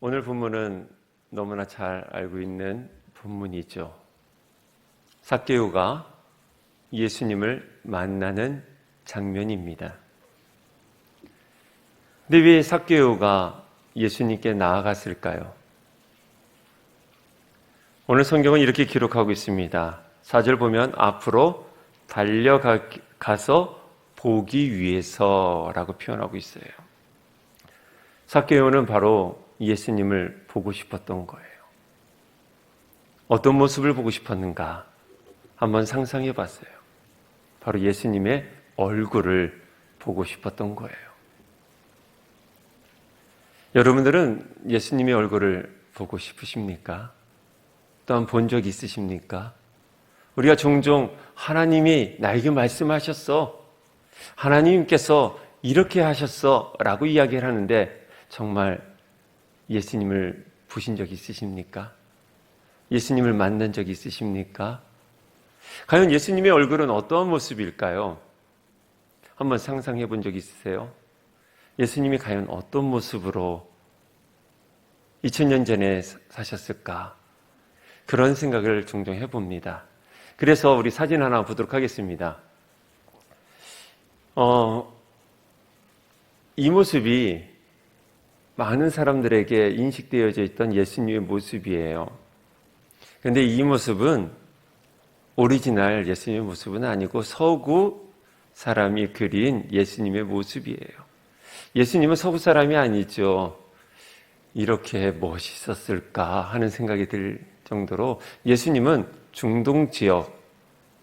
오늘 본문은 너무나 잘 알고 있는 본문이죠. 삭개오가 예수님을 만나는 장면입니다. 근데 왜 삭개오가 예수님께 나아갔을까요? 오늘 성경은 이렇게 기록하고 있습니다. 4절 보면 앞으로 달려가서 보기 위해서라고 표현하고 있어요. 삭개오는 바로 예수님을 보고 싶었던 거예요. 어떤 모습을 보고 싶었는가 한번 상상해 봤어요. 바로 예수님의 얼굴을 보고 싶었던 거예요. 여러분들은 예수님의 얼굴을 보고 싶으십니까? 또한 본 적 있으십니까? 우리가 종종 하나님이 나에게 말씀하셨어, 하나님께서 이렇게 하셨어 라고 이야기를 하는데 정말 예수님을 보신 적 있으십니까? 예수님을 만난 적 있으십니까? 과연 예수님의 얼굴은 어떠한 모습일까요? 한번 상상해 본 적 있으세요? 예수님이 과연 어떤 모습으로 2000년 전에 사셨을까? 그런 생각을 종종 해봅니다. 그래서 우리 사진 하나 보도록 하겠습니다. 이 모습이 많은 사람들에게 인식되어져 있던 예수님의 모습이에요. 그런데 이 모습은 오리지널 예수님의 모습은 아니고 서구 사람이 그린 예수님의 모습이에요. 예수님은 서구 사람이 아니죠. 이렇게 멋있었을까 하는 생각이 들 정도로 예수님은 중동 지역,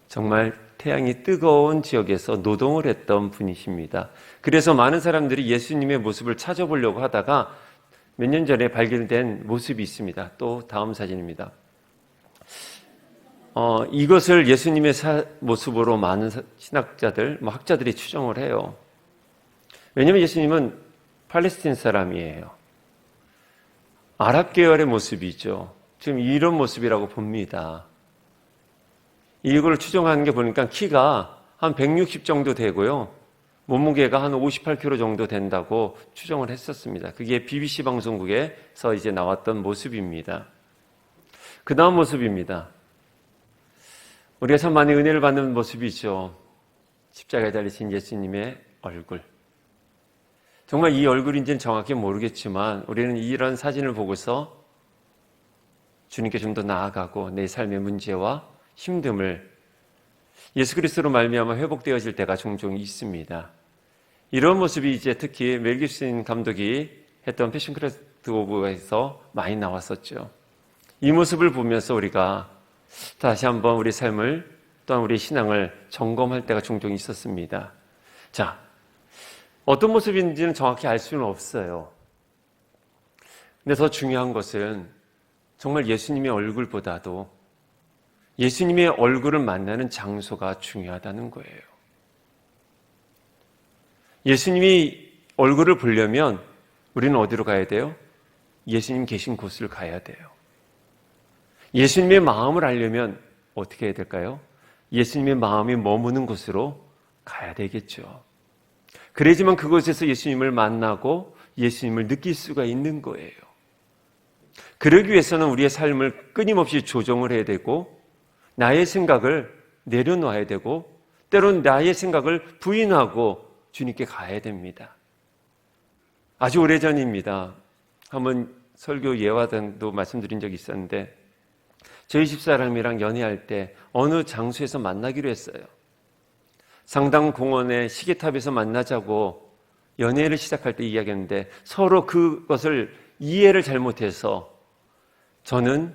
정말 태양이 뜨거운 지역에서 노동을 했던 분이십니다. 그래서 많은 사람들이 예수님의 모습을 찾아보려고 하다가 몇 년 전에 발견된 모습이 있습니다. 또 다음 사진입니다. 이것을 예수님의 모습으로 많은 신학자들, 학자들이 추정을 해요. 왜냐하면 예수님은 팔레스틴 사람이에요. 아랍 계열의 모습이죠. 지금 이런 모습이라고 봅니다. 이걸 추정하는 게 보니까 키가 한 160 정도 되고요. 몸무게가 한 58kg 정도 된다고 추정을 했었습니다. 그게 BBC 방송국에서 이제 나왔던 모습입니다. 그 다음 모습입니다. 우리가 참 많이 은혜를 받는 모습이죠. 십자가에 달리신 예수님의 얼굴. 정말 이 얼굴인지는 정확히 모르겠지만 우리는 이런 사진을 보고서 주님께 좀 더 나아가고 내 삶의 문제와 힘듦을 예수 그리스도로 말미암아 회복되어질 때가 종종 있습니다. 이런 모습이 이제 특히 멜 깁슨 감독이 했던 패션 크래프트 오브에서 많이 나왔었죠. 이 모습을 보면서 우리가 다시 한번 우리 삶을 또한 우리 신앙을 점검할 때가 종종 있었습니다. 자, 어떤 모습인지는 정확히 알 수는 없어요. 근데 더 중요한 것은 정말 예수님의 얼굴보다도 예수님의 얼굴을 만나는 장소가 중요하다는 거예요. 예수님이 얼굴을 보려면 우리는 어디로 가야 돼요? 예수님 계신 곳을 가야 돼요. 예수님의 마음을 알려면 어떻게 해야 될까요? 예수님의 마음이 머무는 곳으로 가야 되겠죠. 그래야지만 그곳에서 예수님을 만나고 예수님을 느낄 수가 있는 거예요. 그러기 위해서는 우리의 삶을 끊임없이 조정을 해야 되고 나의 생각을 내려놓아야 되고 때로는 나의 생각을 부인하고 주님께 가야 됩니다. 아주 오래전입니다. 한번 설교 예화단도 말씀드린 적이 있었는데 저희 집사람이랑 연애할 때 어느 장소에서 만나기로 했어요. 상당 공원의 시계탑에서 만나자고 연애를 시작할 때 이야기했는데 서로 그것을 이해를 잘못해서 저는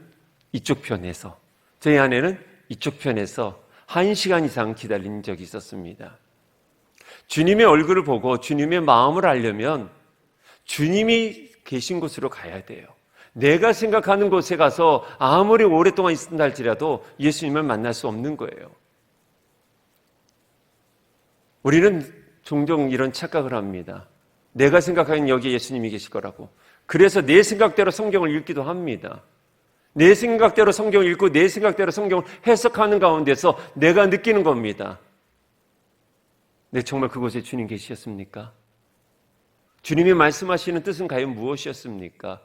이쪽 편에서 저희 아내는 이쪽 편에서 1시간 이상 기다린 적이 있었습니다. 주님의 얼굴을 보고 주님의 마음을 알려면 주님이 계신 곳으로 가야 돼요. 내가 생각하는 곳에 가서 아무리 오랫동안 있는다 할지라도 예수님을 만날 수 없는 거예요. 우리는 종종 이런 착각을 합니다. 내가 생각하는 여기에 예수님이 계실 거라고. 그래서 내 생각대로 성경을 읽기도 합니다. 내 생각대로 성경을 읽고 내 생각대로 성경을 해석하는 가운데서 내가 느끼는 겁니다. 네, 정말 그곳에 주님 계셨습니까? 주님이 말씀하시는 뜻은 과연 무엇이었습니까?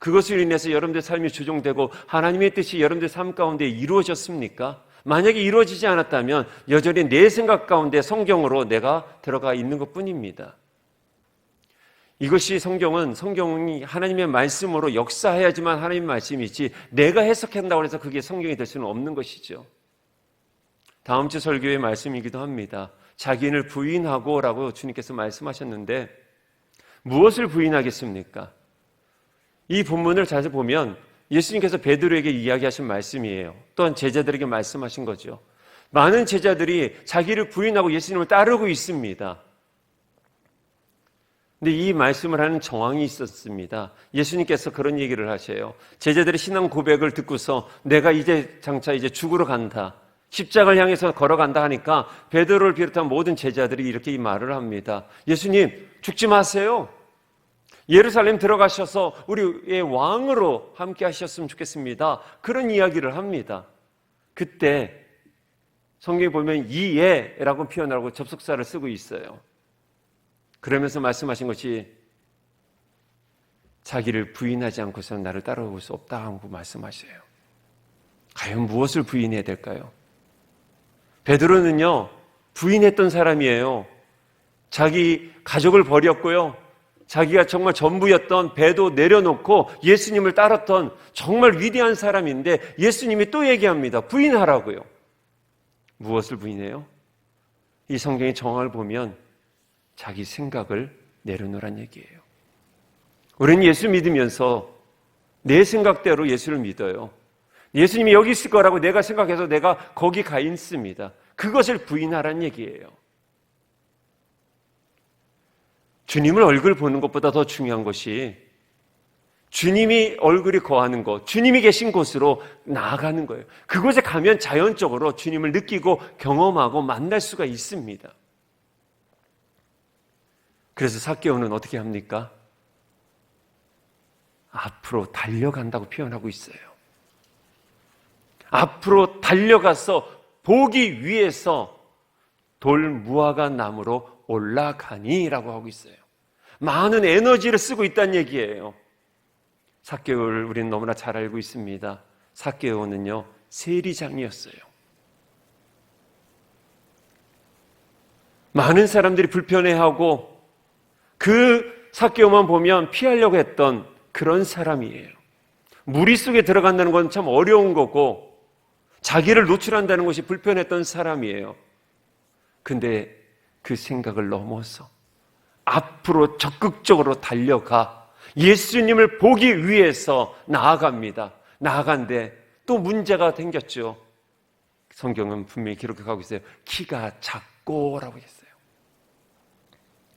그것으로 인해서 여러분들의 삶이 조종되고 하나님의 뜻이 여러분들의 삶 가운데 이루어졌습니까? 만약에 이루어지지 않았다면 여전히 내 생각 가운데 성경으로 내가 들어가 있는 것뿐입니다. 이것이 성경이 하나님의 말씀으로 역사해야지만 하나님의 말씀이지 내가 해석한다고 해서 그게 성경이 될 수는 없는 것이죠. 다음 주 설교의 말씀이기도 합니다. 자기를 부인하고 라고 주님께서 말씀하셨는데 무엇을 부인하겠습니까? 이 본문을 잘 보면 예수님께서 베드로에게 이야기하신 말씀이에요. 또한 제자들에게 말씀하신 거죠. 많은 제자들이 자기를 부인하고 예수님을 따르고 있습니다. 근데 이 말씀을 하는 정황이 있었습니다. 예수님께서 그런 얘기를 하셔요. 제자들의 신앙 고백을 듣고서 내가 장차 죽으러 간다. 십자가를 향해서 걸어간다 하니까 베드로를 비롯한 모든 제자들이 이렇게 이 말을 합니다. 예수님, 죽지 마세요. 예루살렘 들어가셔서 우리의 왕으로 함께 하셨으면 좋겠습니다. 그런 이야기를 합니다. 그때 성경에 보면 이에라고 표현하고 접속사를 쓰고 있어요. 그러면서 말씀하신 것이 자기를 부인하지 않고서는 나를 따라올 수 없다 하고 말씀하셔요. 과연 무엇을 부인해야 될까요? 베드로는요, 부인했던 사람이에요. 자기 가족을 버렸고요. 자기가 정말 전부였던 배도 내려놓고 예수님을 따랐던 정말 위대한 사람인데 예수님이 또 얘기합니다. 부인하라고요. 무엇을 부인해요? 이 성경의 정황을 보면 자기 생각을 내려놓으란 얘기예요. 우리는 예수 믿으면서 내 생각대로 예수를 믿어요. 예수님이 여기 있을 거라고 내가 생각해서 내가 거기 가 있습니다. 그것을 부인하란 얘기예요. 주님을 얼굴 보는 것보다 더 중요한 것이 주님이 얼굴이 거하는 것, 주님이 계신 곳으로 나아가는 거예요. 그곳에 가면 자연적으로 주님을 느끼고 경험하고 만날 수가 있습니다. 그래서 삭개오는 어떻게 합니까? 앞으로 달려간다고 표현하고 있어요. 앞으로 달려가서 보기 위해서 돌무화과 나무로 올라가니라고 하고 있어요. 많은 에너지를 쓰고 있다는 얘기예요. 삭개오를 우리는 너무나 잘 알고 있습니다. 삭개오는요, 세리장이었어요. 많은 사람들이 불편해하고 그 삭개오만 보면 피하려고 했던 그런 사람이에요. 무리 속에 들어간다는 건 참 어려운 거고 자기를 노출한다는 것이 불편했던 사람이에요. 근데 그 생각을 넘어서 앞으로 적극적으로 달려가 예수님을 보기 위해서 나아갑니다. 나아간데 또 문제가 생겼죠. 성경은 분명히 기록하고 있어요. 키가 작고라고 했어요.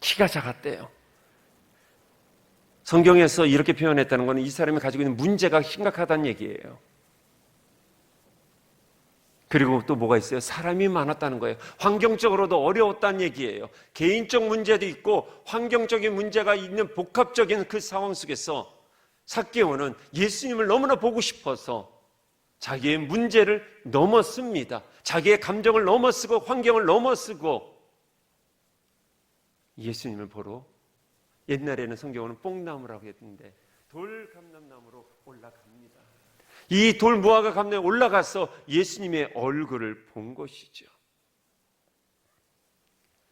키가 작았대요. 성경에서 이렇게 표현했다는 것은 이 사람이 가지고 있는 문제가 심각하다는 얘기예요. 그리고 또 뭐가 있어요? 사람이 많았다는 거예요. 환경적으로도 어려웠다는 얘기예요. 개인적 문제도 있고 환경적인 문제가 있는 복합적인 그 상황 속에서 삭개오는 예수님을 너무나 보고 싶어서 자기의 문제를 넘어섭니다. 자기의 감정을 넘어서고 환경을 넘어서고 예수님을 보러, 옛날에는 성경은 뽕나무라고 했는데 돌감람나무로 올라갑니다. 이 돌무화과 감람에 올라가서 예수님의 얼굴을 본 것이죠.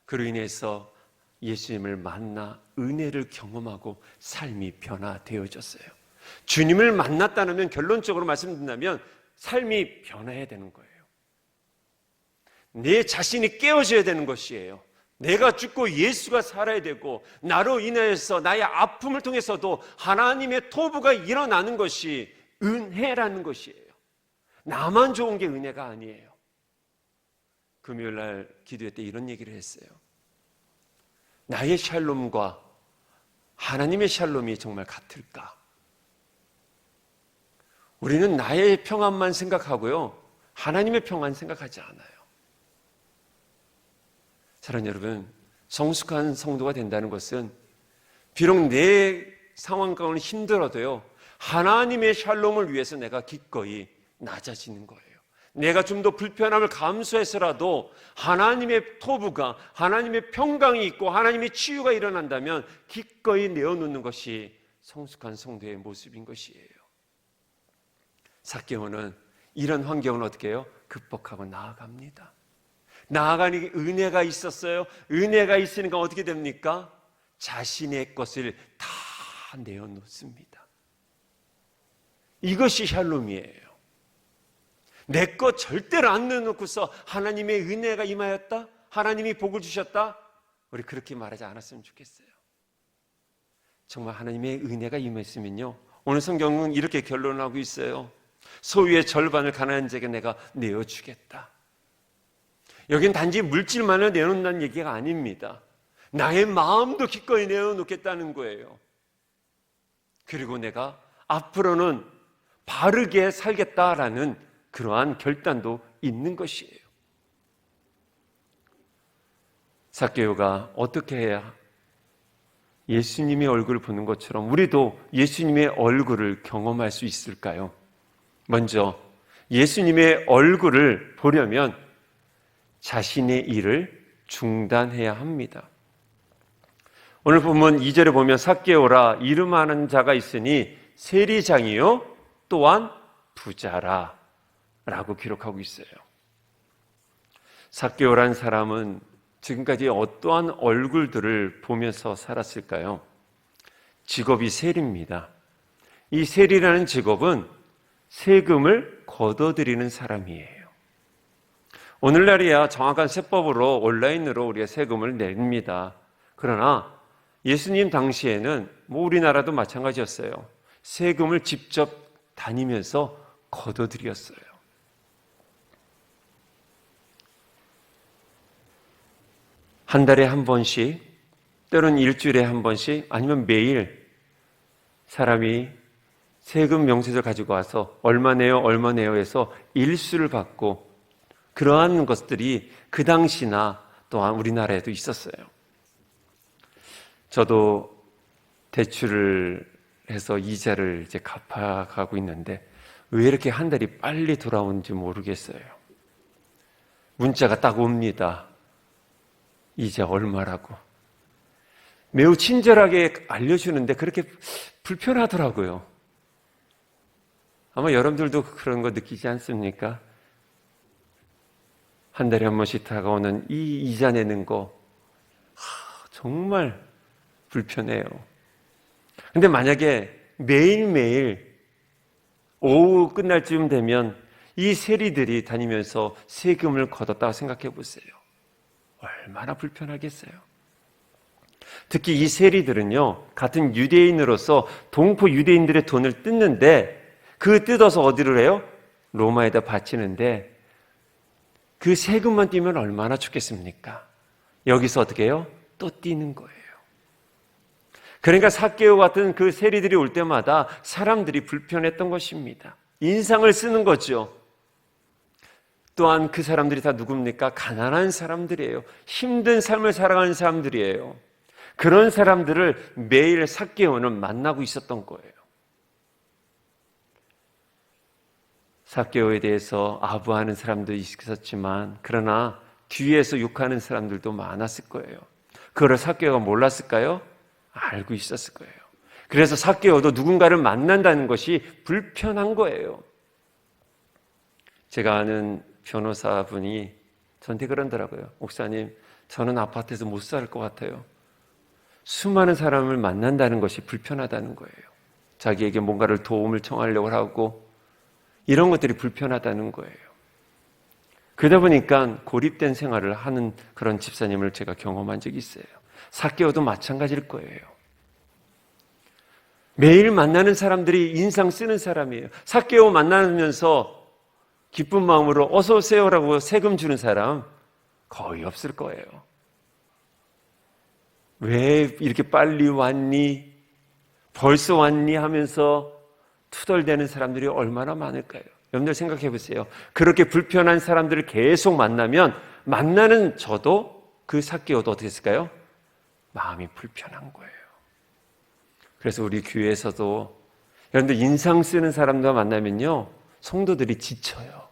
그로 인해서 예수님을 만나 은혜를 경험하고 삶이 변화되어졌어요. 주님을 만났다면 결론적으로 말씀드린다면 삶이 변해야 되는 거예요. 내 자신이 깨어져야 되는 것이에요. 내가 죽고 예수가 살아야 되고 나로 인해서 나의 아픔을 통해서도 하나님의 토부가 일어나는 것이 은혜라는 것이에요. 나만 좋은 게 은혜가 아니에요. 금요일 날 기도회 때 이런 얘기를 했어요. 나의 샬롬과 하나님의 샬롬이 정말 같을까? 우리는 나의 평안만 생각하고요, 하나님의 평안 생각하지 않아요. 사랑하는 여러분, 성숙한 성도가 된다는 것은 비록 내 상황 가운데 힘들어도요, 하나님의 샬롬을 위해서 내가 기꺼이 낮아지는 거예요. 내가 좀 더 불편함을 감수해서라도 하나님의 토부가, 하나님의 평강이 있고 하나님의 치유가 일어난다면 기꺼이 내어놓는 것이 성숙한 성도의 모습인 것이에요. 삭개오는 이런 환경을 어떻게 해요? 극복하고 나아갑니다. 나아가니 은혜가 있었어요. 은혜가 있으니까 어떻게 됩니까? 자신의 것을 다 내어놓습니다. 이것이 샬롬이에요. 내 것 절대로 안 내놓고서 하나님의 은혜가 임하였다? 하나님이 복을 주셨다? 우리 그렇게 말하지 않았으면 좋겠어요. 정말 하나님의 은혜가 임했으면요, 오늘 성경은 이렇게 결론하고 있어요. 소유의 절반을 가난한 자에게 내가 내어주겠다. 여긴 단지 물질만을 내놓는다는 얘기가 아닙니다. 나의 마음도 기꺼이 내어놓겠다는 거예요. 그리고 내가 앞으로는 바르게 살겠다라는 그러한 결단도 있는 것이에요. 삭개오가 어떻게 해야 예수님의 얼굴을 보는 것처럼 우리도 예수님의 얼굴을 경험할 수 있을까요? 먼저 예수님의 얼굴을 보려면 자신의 일을 중단해야 합니다. 오늘 본문 2절에 보면 삭개오라 이름하는 자가 있으니 세리장이요 또한 부자라 라고 기록하고 있어요. 삭개오라는 사람은 지금까지 어떠한 얼굴들을 보면서 살았을까요? 직업이 세리입니다. 이 세리라는 직업은 세금을 걷어들이는 사람이에요. 오늘날이야 정확한 세법으로 온라인으로 우리가 세금을 냅니다. 그러나 예수님 당시에는 우리나라도 마찬가지였어요. 세금을 직접 다니면서 걷어들였어요. 한 달에 한 번씩, 때로는 일주일에 한 번씩, 아니면 매일 사람이 세금 명세서를 가지고 와서 얼마 내요, 얼마 내요 해서 일수를 받고, 그러한 것들이 그 당시나 또한 우리나라에도 있었어요. 저도 대출을 해서 이자를 이제 갚아가고 있는데 왜 이렇게 한 달이 빨리 돌아오는지 모르겠어요. 문자가 딱 옵니다. 이자 얼마라고. 매우 친절하게 알려주는데 그렇게 불편하더라고요. 아마 여러분들도 그런 거 느끼지 않습니까? 한 달에 한 번씩 다가오는 이 이자 내는 거 정말 불편해요. 근데 만약에 매일매일 오후 끝날 쯤 되면 이 세리들이 다니면서 세금을 걷었다고 생각해 보세요. 얼마나 불편하겠어요. 특히 이 세리들은요, 같은 유대인으로서 동포 유대인들의 돈을 뜯는데 그 뜯어서 어디를 해요? 로마에다 바치는데 그 세금만 떼면 얼마나 좋겠습니까? 여기서 어떻게 해요? 또 떼는 거예요. 그러니까 삭개오 같은 그 세리들이 올 때마다 사람들이 불편했던 것입니다. 인상을 쓰는 거죠. 또한 그 사람들이 다 누굽니까? 가난한 사람들이에요. 힘든 삶을 살아가는 사람들이에요. 그런 사람들을 매일 삭개오는 만나고 있었던 거예요. 삭개오에 대해서 아부하는 사람도 있었지만 그러나 뒤에서 욕하는 사람들도 많았을 거예요. 그걸 삭개오가 몰랐을까요? 알고 있었을 거예요. 그래서 삭개오도 누군가를 만난다는 것이 불편한 거예요. 제가 아는 변호사분이 저한테 그러더라고요. 목사님, 저는 아파트에서 못 살 것 같아요. 수많은 사람을 만난다는 것이 불편하다는 거예요. 자기에게 뭔가를 도움을 청하려고 하고 이런 것들이 불편하다는 거예요. 그러다 보니까 고립된 생활을 하는 그런 집사님을 제가 경험한 적이 있어요. 삭개오도 마찬가지일 거예요. 매일 만나는 사람들이 인상 쓰는 사람이에요. 삭개오 만나면서 기쁜 마음으로 어서 오세요라고 세금 주는 사람 거의 없을 거예요. 왜 이렇게 빨리 왔니? 벌써 왔니? 하면서 투덜대는 사람들이 얼마나 많을까요? 여러분들 생각해 보세요. 그렇게 불편한 사람들을 계속 만나면 만나는 저도 그 삭개오도 어떻게 했을까요? 마음이 불편한 거예요. 그래서 우리 교회에서도 여러분들 인상 쓰는 사람과 만나면요 성도들이 지쳐요.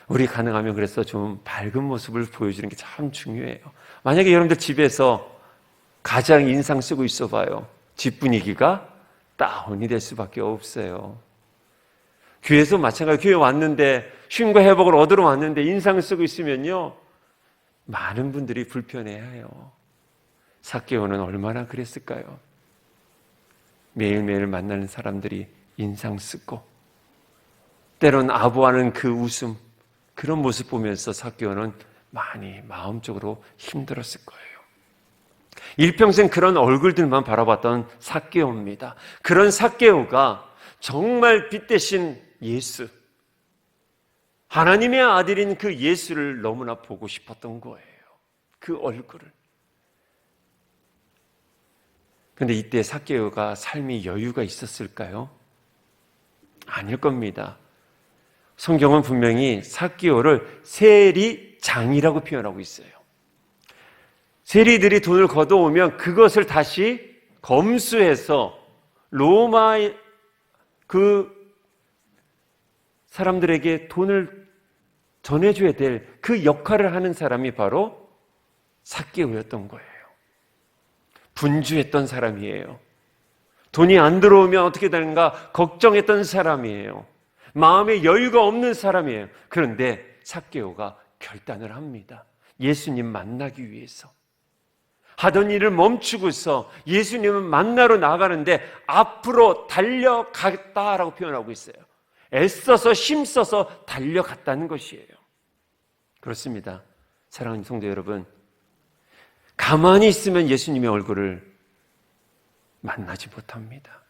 우리 가능하면 그래서 좀 밝은 모습을 보여주는 게 참 중요해요. 만약에 여러분들 집에서 가장 인상 쓰고 있어 봐요. 집 분위기가 다운이 될 수밖에 없어요. 교회에서 마찬가지, 교회 왔는데 쉼과 회복을 얻으러 왔는데 인상을 쓰고 있으면요, 많은 분들이 불편해해요. 삭개오는 얼마나 그랬을까요? 매일매일 만나는 사람들이 인상 쓰고, 때론 아부하는 그 웃음, 그런 모습 보면서 삭개오는 많이 마음적으로 힘들었을 거예요. 일평생 그런 얼굴들만 바라봤던 삭개오입니다. 그런 삭개오가 정말 빛 대신 예수, 하나님의 아들인 그 예수를 너무나 보고 싶었던 거예요. 그 얼굴을. 근데 이때 삭개오가 삶이 여유가 있었을까요? 아닐 겁니다. 성경은 분명히 삭개오를 세리장이라고 표현하고 있어요. 세리들이 돈을 걷어오면 그것을 다시 검수해서 로마의 그 사람들에게 돈을 전해줘야 될 그 역할을 하는 사람이 바로 삭개오였던 거예요. 분주했던 사람이에요. 돈이 안 들어오면 어떻게 되는가 걱정했던 사람이에요. 마음에 여유가 없는 사람이에요. 그런데 삭개오가 결단을 합니다. 예수님 만나기 위해서. 하던 일을 멈추고서 예수님을 만나러 나가는데 앞으로 달려갔다라고 표현하고 있어요. 애써서 힘써서 달려갔다는 것이에요. 그렇습니다. 사랑하는 성도 여러분, 가만히 있으면 예수님의 얼굴을 만나지 못합니다.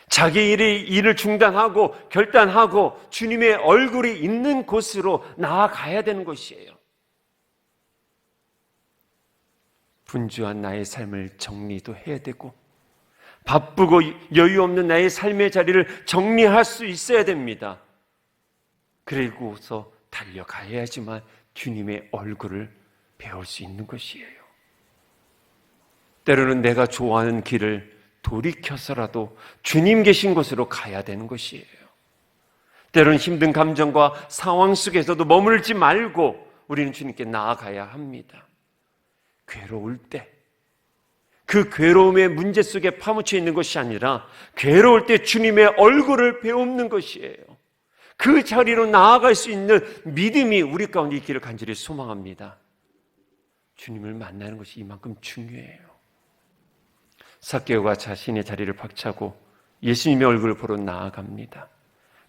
자기 일을 중단하고 결단하고 주님의 얼굴이 있는 곳으로 나아가야 되는 것이에요. 분주한 나의 삶을 정리도 해야 되고 바쁘고 여유 없는 나의 삶의 자리를 정리할 수 있어야 됩니다. 그리고서 달려가야지만 주님의 얼굴을 배울 수 있는 것이에요. 때로는 내가 좋아하는 길을 돌이켜서라도 주님 계신 곳으로 가야 되는 것이에요. 때로는 힘든 감정과 상황 속에서도 머물지 말고 우리는 주님께 나아가야 합니다. 괴로울 때, 그 괴로움의 문제 속에 파묻혀 있는 것이 아니라 괴로울 때 주님의 얼굴을 배우는 것이에요. 그 자리로 나아갈 수 있는 믿음이 우리 가운데 있기를 간절히 소망합니다. 주님을 만나는 것이 이만큼 중요해요. 삭개오가 자신의 자리를 박차고 예수님의 얼굴을 보러 나아갑니다.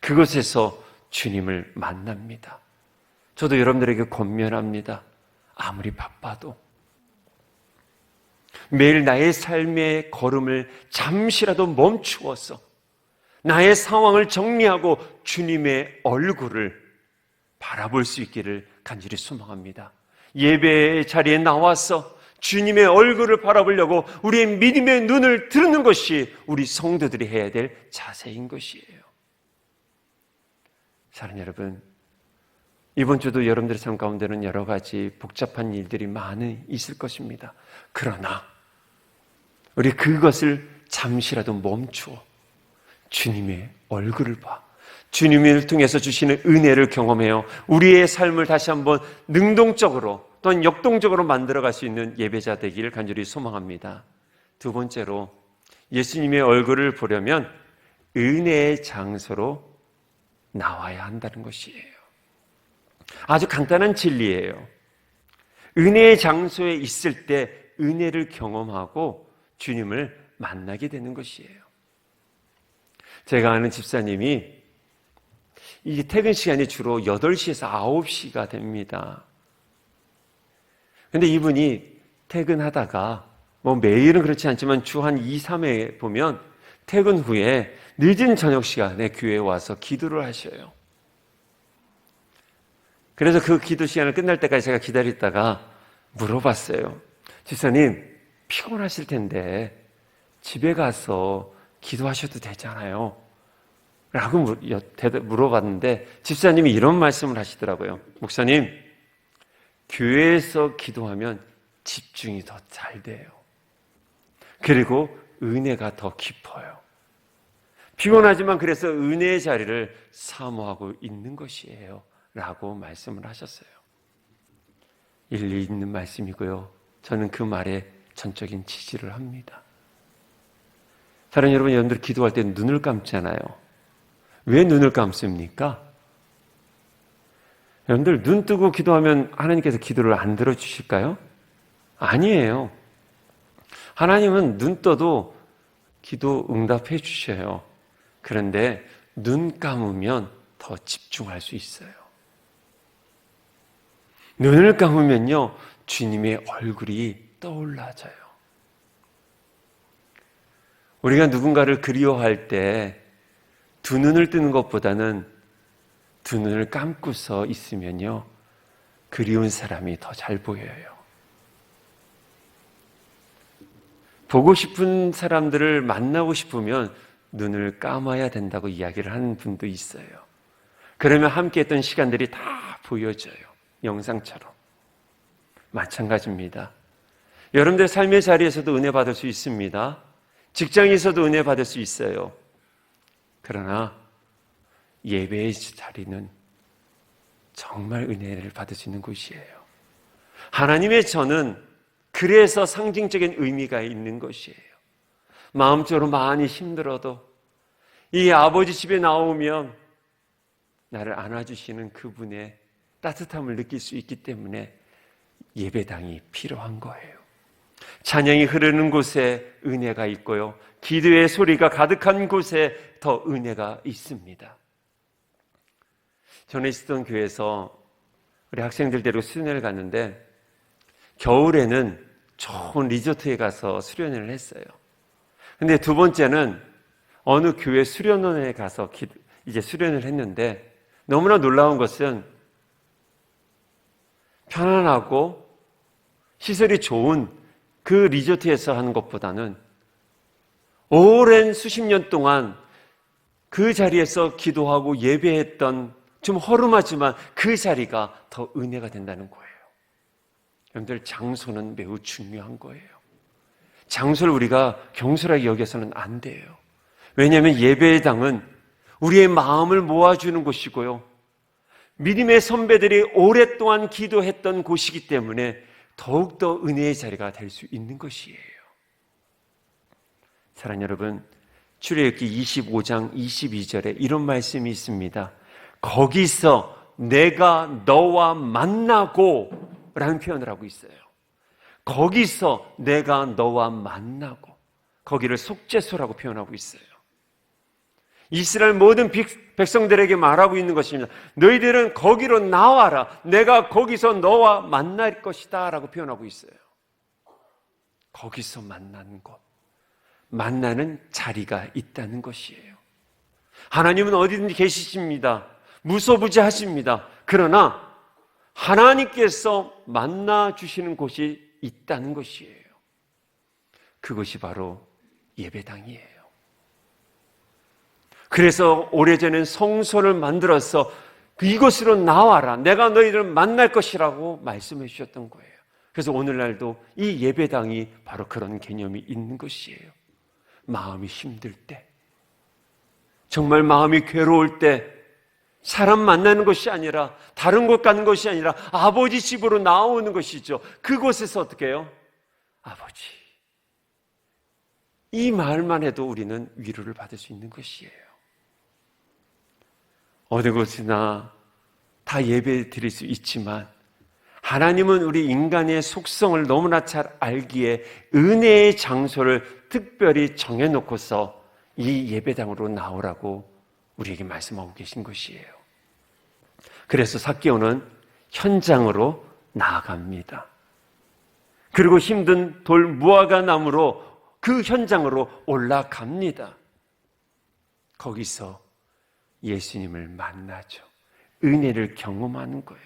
그곳에서 주님을 만납니다. 저도 여러분들에게 권면합니다. 아무리 바빠도 매일 나의 삶의 걸음을 잠시라도 멈추어서 나의 상황을 정리하고 주님의 얼굴을 바라볼 수 있기를 간절히 소망합니다. 예배의 자리에 나와서 주님의 얼굴을 바라보려고 우리의 믿음의 눈을 뜨는 것이 우리 성도들이 해야 될 자세인 것이에요. 사랑하는 여러분, 이번 주도 여러분들의 삶 가운데는 여러 가지 복잡한 일들이 많이 있을 것입니다. 그러나 우리 그것을 잠시라도 멈추어 주님의 얼굴을 봐, 주님을 통해서 주시는 은혜를 경험해요. 우리의 삶을 다시 한번 능동적으로 또는 역동적으로 만들어갈 수 있는 예배자 되기를 간절히 소망합니다. 두 번째로, 예수님의 얼굴을 보려면 은혜의 장소로 나와야 한다는 것이에요. 아주 간단한 진리예요. 은혜의 장소에 있을 때 은혜를 경험하고 주님을 만나게 되는 것이에요. 제가 아는 집사님이 이 퇴근 시간이 주로 8시에서 9시가 됩니다. 근데 이분이 퇴근하다가 매일은 그렇지 않지만 주 한 2, 3회 보면 퇴근 후에 늦은 저녁 시간에 교회에 와서 기도를 하셔요. 그래서 그 기도 시간을 끝날 때까지 제가 기다리다가 물어봤어요. 집사님, 피곤하실 텐데 집에 가서 기도하셔도 되잖아요. 라고 물어봤는데 집사님이 이런 말씀을 하시더라고요. 목사님, 교회에서 기도하면 집중이 더 잘 돼요. 그리고 은혜가 더 깊어요. 피곤하지만 그래서 은혜의 자리를 사모하고 있는 것이에요. 라고 말씀을 하셨어요. 일리 있는 말씀이고요. 저는 그 말에 전적인 지지를 합니다. 사랑하는 여러분, 여러분들 기도할 때 눈을 감잖아요. 왜 눈을 감습니까? 여러분들 눈 뜨고 기도하면 하나님께서 기도를 안 들어주실까요? 아니에요. 하나님은 눈 떠도 기도 응답해 주셔요. 그런데 눈 감으면 더 집중할 수 있어요. 눈을 감으면요, 주님의 얼굴이 떠올라져요. 우리가 누군가를 그리워할 때 두 눈을 뜨는 것보다는 두 눈을 감고서 있으면요, 그리운 사람이 더 잘 보여요. 보고 싶은 사람들을 만나고 싶으면 눈을 감아야 된다고 이야기를 하는 분도 있어요. 그러면 함께 했던 시간들이 다 보여져요. 영상처럼. 마찬가지입니다. 여러분들 삶의 자리에서도 은혜 받을 수 있습니다. 직장에서도 은혜 받을 수 있어요. 그러나 예배의 자리는 정말 은혜를 받을 수 있는 곳이에요. 하나님의 전은 그래서 상징적인 의미가 있는 것이에요. 마음적으로 많이 힘들어도 이 아버지 집에 나오면 나를 안아주시는 그분의 따뜻함을 느낄 수 있기 때문에 예배당이 필요한 거예요. 찬양이 흐르는 곳에 은혜가 있고요, 기도의 소리가 가득한 곳에 더 은혜가 있습니다. 전에 있었던 교회에서 우리 학생들 데리고 수련회를 갔는데 겨울에는 좋은 리조트에 가서 수련회를 했어요. 근데 두 번째는 어느 교회 수련원에 가서 이제 수련을 했는데 너무나 놀라운 것은 편안하고 시설이 좋은 그 리조트에서 하는 것보다는 오랜 수십 년 동안 그 자리에서 기도하고 예배했던 좀 허름하지만 그 자리가 더 은혜가 된다는 거예요. 여러분들, 장소는 매우 중요한 거예요. 장소를 우리가 경솔하게 여겨서는 안 돼요. 왜냐하면 예배의 당은 우리의 마음을 모아주는 곳이고요, 믿음의 선배들이 오랫동안 기도했던 곳이기 때문에 더욱더 은혜의 자리가 될 수 있는 것이에요. 사랑하는 여러분, 출애굽기 25장 22절에 이런 말씀이 있습니다. 거기서 내가 너와 만나고 라는 표현을 하고 있어요. 거기서 내가 너와 만나고, 거기를 속죄소라고 표현하고 있어요. 이스라엘 모든 백성들에게 말하고 있는 것입니다. 너희들은 거기로 나와라. 내가 거기서 너와 만날 것이다 라고 표현하고 있어요. 거기서 만나는 곳, 만나는 자리가 있다는 것이에요. 하나님은 어디든지 계시십니다. 무소부지하십니다. 그러나 하나님께서 만나주시는 곳이 있다는 것이에요. 그것이 바로 예배당이에요. 그래서 오래전엔 성소를 만들어서 이곳으로 나와라, 내가 너희를 만날 것이라고 말씀해 주셨던 거예요. 그래서 오늘날도 이 예배당이 바로 그런 개념이 있는 것이에요. 마음이 힘들 때, 정말 마음이 괴로울 때 사람 만나는 것이 아니라, 다른 곳 가는 것이 아니라 아버지 집으로 나오는 것이죠. 그곳에서 어떻게 해요? 아버지, 이 말만 해도 우리는 위로를 받을 수 있는 것이에요. 어느 곳이나 다 예배 드릴 수 있지만 하나님은 우리 인간의 속성을 너무나 잘 알기에 은혜의 장소를 특별히 정해놓고서 이 예배당으로 나오라고 우리에게 말씀하고 계신 것이에요. 그래서 삭개오는 현장으로 나아갑니다. 그리고 힘든 돌 무화과 나무로 그 현장으로 올라갑니다. 거기서 예수님을 만나죠. 은혜를 경험하는 거예요.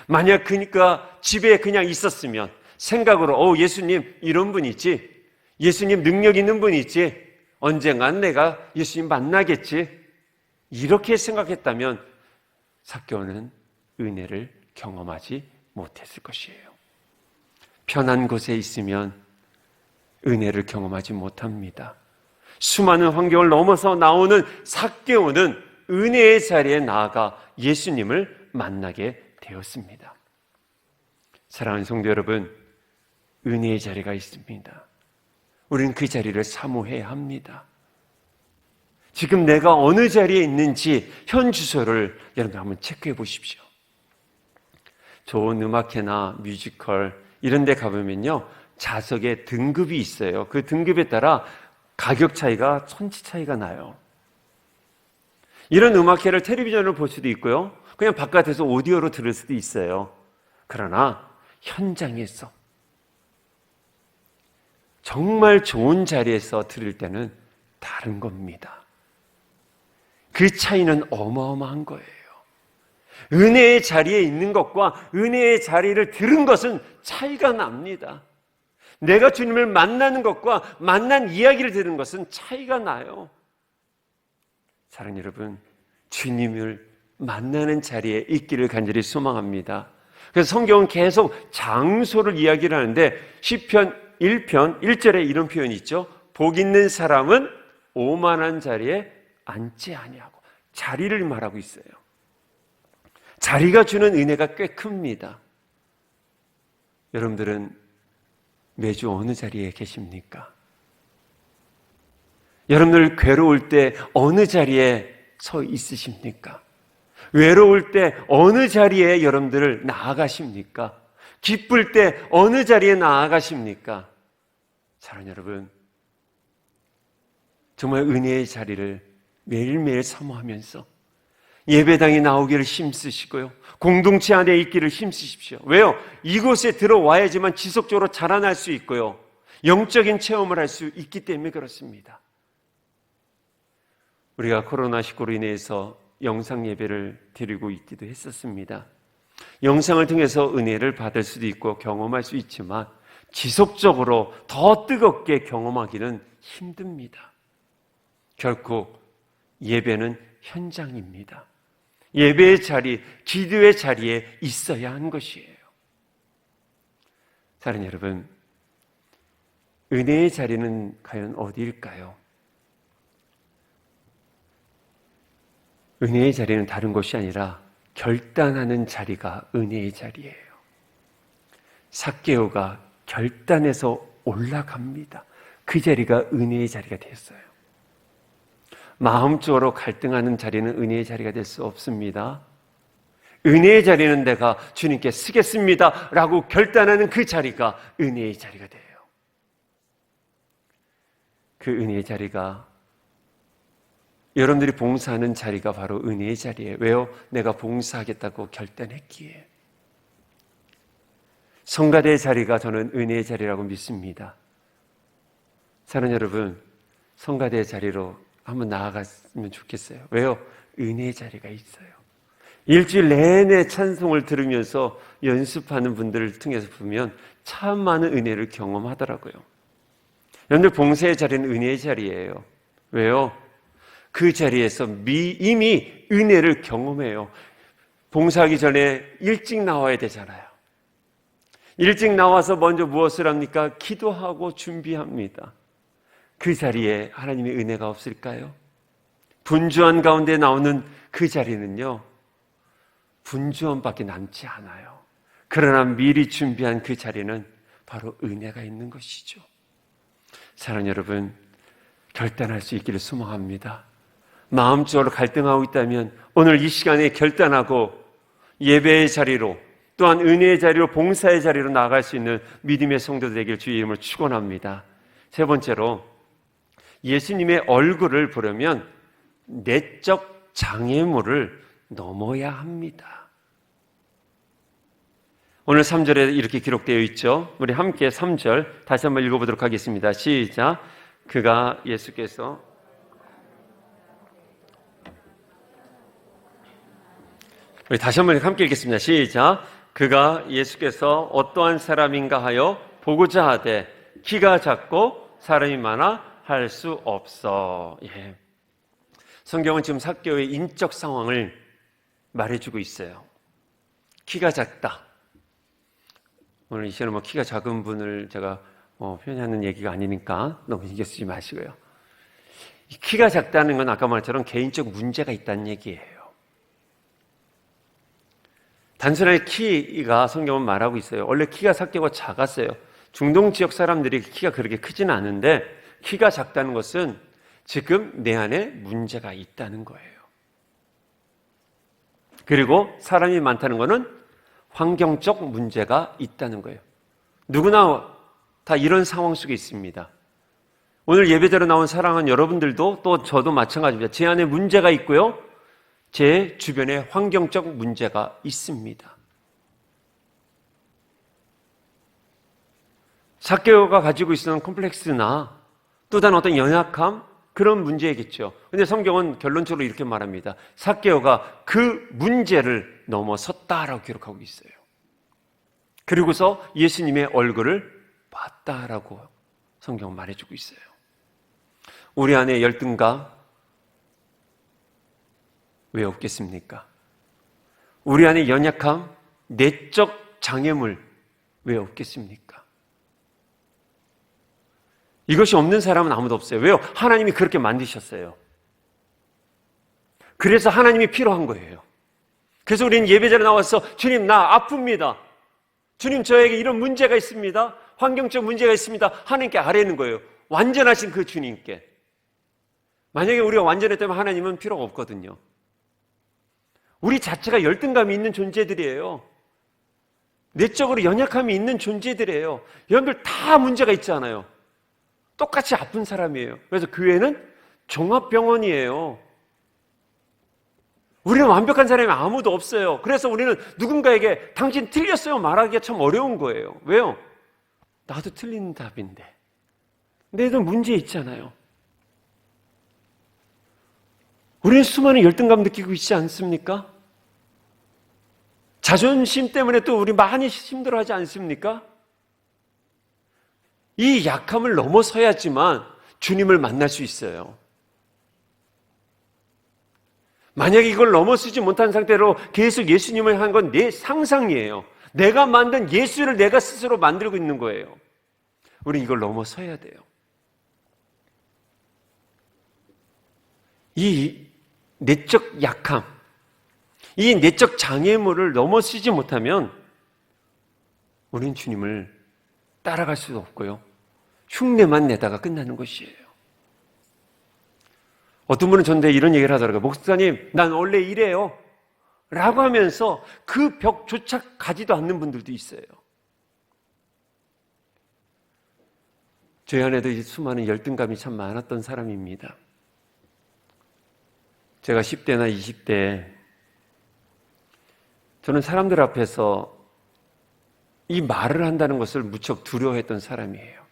만약 그러니까 집에 그냥 있었으면 생각으로 예수님 이런 분이지, 예수님 능력 있는 분이지, 언젠간 내가 예수님 만나겠지, 이렇게 생각했다면 삭개오는 은혜를 경험하지 못했을 것이에요. 편한 곳에 있으면 은혜를 경험하지 못합니다. 수많은 환경을 넘어서 나오는 삭개오는 은혜의 자리에 나아가 예수님을 만나게 되었습니다. 사랑하는 성도 여러분, 은혜의 자리가 있습니다. 우리는 그 자리를 사모해야 합니다. 지금 내가 어느 자리에 있는지 현 주소를 여러분 한번 체크해 보십시오. 좋은 음악회나 뮤지컬 이런 데 가보면요, 좌석에 등급이 있어요. 그 등급에 따라 가격 차이가 천지 차이가 나요. 이런 음악회를 텔레비전으로 볼 수도 있고요, 그냥 바깥에서 오디오로 들을 수도 있어요. 그러나 현장에서 정말 좋은 자리에서 들을 때는 다른 겁니다. 그 차이는 어마어마한 거예요. 은혜의 자리에 있는 것과 은혜의 자리를 들은 것은 차이가 납니다. 내가 주님을 만나는 것과 만난 이야기를 들은 것은 차이가 나요. 사랑하는 여러분, 주님을 만나는 자리에 있기를 간절히 소망합니다. 그래서 성경은 계속 장소를 이야기를 하는데 시편 1편 1절에 이런 표현이 있죠. 복 있는 사람은 오만한 자리에 앉지 아니하고, 자리를 말하고 있어요. 자리가 주는 은혜가 꽤 큽니다. 여러분들은 매주 어느 자리에 계십니까? 여러분들 괴로울 때 어느 자리에 서 있으십니까? 외로울 때 어느 자리에 여러분들을 나아가십니까? 기쁠 때 어느 자리에 나아가십니까? 사랑하는 여러분, 정말 은혜의 자리를 매일매일 사모하면서 예배당에 나오기를 힘쓰시고요, 공동체 안에 있기를 힘쓰십시오. 왜요? 이곳에 들어와야지만 지속적으로 자라날 수 있고요, 영적인 체험을 할 수 있기 때문에 그렇습니다. 우리가 코로나19로 인해서 영상 예배를 드리고 있기도 했었습니다. 영상을 통해서 은혜를 받을 수도 있고 경험할 수 있지만 지속적으로 더 뜨겁게 경험하기는 힘듭니다. 결코 예배는 현장입니다. 예배의 자리, 기도의 자리에 있어야 하는 것이에요. 사랑하는 여러분, 은혜의 자리는 과연 어디일까요? 은혜의 자리는 다른 곳이 아니라 결단하는 자리가 은혜의 자리예요. 삭개오가 결단해서 올라갑니다. 그 자리가 은혜의 자리가 됐어요. 마음적으로 갈등하는 자리는 은혜의 자리가 될 수 없습니다. 은혜의 자리는 내가 주님께 쓰겠습니다 라고 결단하는 그 자리가 은혜의 자리가 돼요. 그 은혜의 자리가, 여러분들이 봉사하는 자리가 바로 은혜의 자리예요. 왜요? 내가 봉사하겠다고 결단했기에. 성가대의 자리가 저는 은혜의 자리라고 믿습니다. 사랑하는 여러분, 성가대의 자리로 한번 나아갔으면 좋겠어요. 왜요? 은혜의 자리가 있어요. 일주일 내내 찬송을 들으면서 연습하는 분들을 통해서 보면 참 많은 은혜를 경험하더라고요. 여러분들, 봉사의 자리는 은혜의 자리예요. 왜요? 그 자리에서 이미 은혜를 경험해요. 봉사하기 전에 일찍 나와야 되잖아요. 일찍 나와서 먼저 무엇을 합니까? 기도하고 준비합니다. 그 자리에 하나님의 은혜가 없을까요? 분주한 가운데 나오는 그 자리는요, 분주함밖에 남지 않아요. 그러나 미리 준비한 그 자리는 바로 은혜가 있는 것이죠. 사랑하는 여러분, 결단할 수 있기를 소망합니다. 마음적으로 갈등하고 있다면 오늘 이 시간에 결단하고 예배의 자리로, 또한 은혜의 자리로, 봉사의 자리로 나아갈 수 있는 믿음의 성도들 되길 주의 이름으로 축원합니다. 세 번째로, 예수님의 얼굴을 보려면 내적 장애물을 넘어야 합니다. 오늘 3절에 이렇게 기록되어 있죠. 우리 함께 3절 다시 한번 읽어보도록 하겠습니다. 시작. 그가 예수께서 우리 다시 한번 함께 읽겠습니다. 시작. 그가 예수께서 어떠한 사람인가 하여 보고자 하되 키가 작고 사람이 많아 할 수 없어. 예. 성경은 지금 삭개오의 인적 상황을 말해주고 있어요. 키가 작다. 오늘 이 시간은 키가 작은 분을 제가 표현하는 얘기가 아니니까 너무 신경 쓰지 마시고요. 키가 작다는 건 아까 말처럼 개인적 문제가 있다는 얘기예요. 단순하게 키가 성경은 말하고 있어요. 원래 키가 삭개오가 작았어요. 중동 지역 사람들이 키가 그렇게 크지는 않은데 키가 작다는 것은 지금 내 안에 문제가 있다는 거예요. 그리고 사람이 많다는 것은 환경적 문제가 있다는 거예요. 누구나 다 이런 상황 속에 있습니다. 오늘 예배대로 나온 사랑하는 여러분들도 또 저도 마찬가지입니다. 제 안에 문제가 있고요. 제 주변에 환경적 문제가 있습니다. 삭개오가 가지고 있었던 콤플렉스나 또 다른 어떤 연약함, 그런 문제이겠죠. 근데 성경은 결론적으로 이렇게 말합니다. 삭개오가 그 문제를 넘어섰다라고 기록하고 있어요. 그리고서 예수님의 얼굴을 봤다라고 성경은 말해주고 있어요. 우리 안에 열등감 왜 없겠습니까? 우리 안에 연약함, 내적 장애물 왜 없겠습니까? 이것이 없는 사람은 아무도 없어요. 왜요? 하나님이 그렇게 만드셨어요. 그래서 하나님이 필요한 거예요. 그래서 우리는 예배자로 나와서 주님 나 아픕니다. 주님 저에게 이런 문제가 있습니다. 환경적 문제가 있습니다. 하나님께 아뢰는 거예요. 완전하신 그 주님께. 만약에 우리가 완전했다면 하나님은 필요가 없거든요. 우리 자체가 열등감이 있는 존재들이에요. 내적으로 연약함이 있는 존재들이에요. 여러분들 다 문제가 있잖아요. 똑같이 아픈 사람이에요. 그래서 교회는 종합병원이에요. 우리는 완벽한 사람이 아무도 없어요. 그래서 우리는 누군가에게 당신 틀렸어요 말하기가 참 어려운 거예요. 왜요? 나도 틀린 답인데. 내도 문제 있잖아요. 우리는 수많은 열등감 느끼고 있지 않습니까? 자존심 때문에 또 우리 많이 힘들어하지 않습니까? 이 약함을 넘어서야지만 주님을 만날 수 있어요. 만약에 이걸 넘어서지 못한 상태로 계속 예수님을 한 건 내 상상이에요. 내가 만든 예수를 내가 스스로 만들고 있는 거예요. 우리는 이걸 넘어서야 돼요. 이 내적 약함, 이 내적 장애물을 넘어서지 못하면 우리는 주님을 따라갈 수도 없고요. 흉내만 내다가 끝나는 것이에요. 어떤 분은 저한테 이런 얘기를 하더라고요. 목사님, 난 원래 이래요. 라고 하면서 그 벽조차 가지도 않는 분들도 있어요. 제 안에도 수많은 열등감이 참 많았던 사람입니다. 제가 10대나 20대, 저는 사람들 앞에서 이 말을 한다는 것을 무척 두려워했던 사람이에요.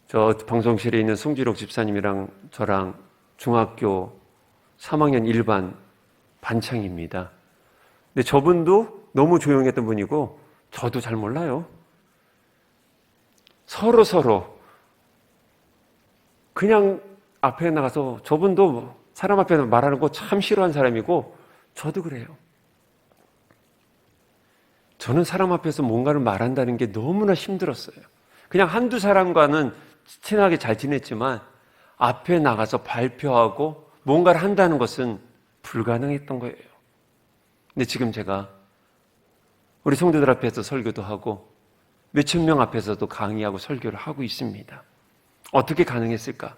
저 방송실에 있는 송지록 집사님이랑 저랑 중학교 3학년 일반 반창입니다. 근데 저분도 너무 조용했던 분이고 저도 잘 몰라요. 서로 그냥 앞에 나가서 저분도 사람 앞에서 말하는 거 참 싫어하는 사람이고 저도 그래요. 저는 사람 앞에서 뭔가를 말한다는 게 너무나 힘들었어요. 그냥 한두 사람과는 친하게 잘 지냈지만 앞에 나가서 발표하고 뭔가를 한다는 것은 불가능했던 거예요. 근데 지금 제가 우리 성도들 앞에서 설교도 하고 몇천 명 앞에서도 강의하고 설교를 하고 있습니다. 어떻게 가능했을까?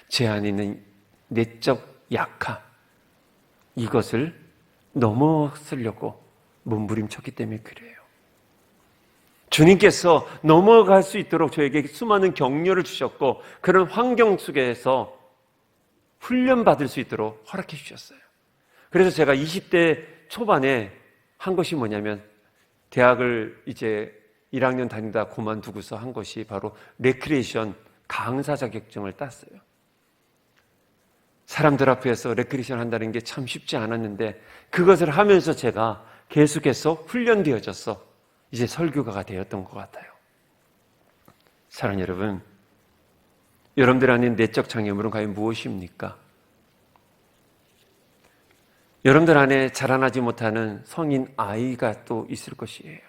제 안에 있는 내적 약함, 이것을 넘어서려고 몸부림쳤기 때문에 그래요. 주님께서 넘어갈 수 있도록 저에게 수많은 격려를 주셨고 그런 환경 속에서 훈련받을 수 있도록 허락해 주셨어요. 그래서 제가 20대 초반에 한 것이 뭐냐면 대학을 이제 1학년 다니다 그만두고서 한 것이 바로 레크리에이션 강사 자격증을 땄어요. 사람들 앞에서 레크리에이션 한다는 게 참 쉽지 않았는데 그것을 하면서 제가 계속해서 훈련되어져서 이제 설교가가 되었던 것 같아요. 사랑하는 여러분, 여러분들 안에 내적 장애물은 과연 무엇입니까? 여러분들 안에 자라나지 못하는 성인 아이가 또 있을 것이에요.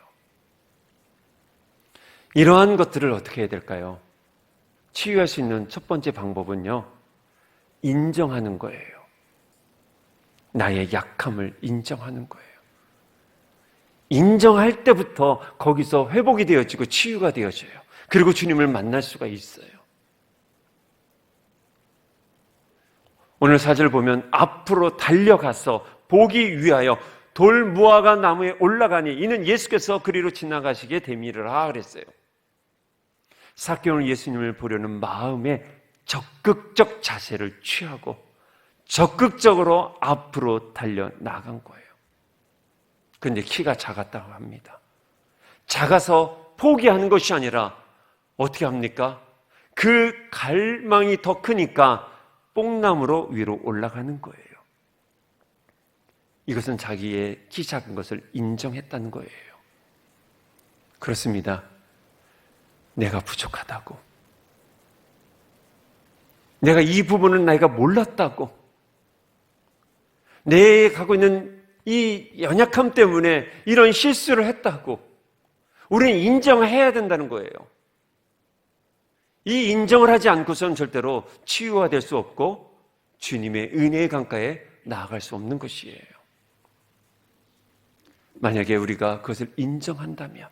이러한 것들을 어떻게 해야 될까요? 치유할 수 있는 첫 번째 방법은요, 인정하는 거예요. 나의 약함을 인정하는 거예요. 인정할 때부터 거기서 회복이 되어지고 치유가 되어져요. 그리고 주님을 만날 수가 있어요. 오늘 4절 보면 앞으로 달려가서 보기 위하여 돌 무화과 나무에 올라가니 이는 예수께서 그리로 지나가시게 됨이라 그랬어요. 삭개오는 예수님을 보려는 마음에 적극적 자세를 취하고 적극적으로 앞으로 달려나간 거예요. 그런데 키가 작았다고 합니다. 작아서 포기하는 것이 아니라 어떻게 합니까? 그 갈망이 더 크니까 뽕나무로 위로 올라가는 거예요. 이것은 자기의 키 작은 것을 인정했다는 거예요. 그렇습니다. 내가 부족하다고. 내가 이 부분은 내가 몰랐다고. 내가 갖고 있는 이 연약함 때문에 이런 실수를 했다고. 우리는 인정해야 된다는 거예요. 이 인정을 하지 않고서는 절대로 치유가 될 수 없고 주님의 은혜의 강가에 나아갈 수 없는 것이에요. 만약에 우리가 그것을 인정한다면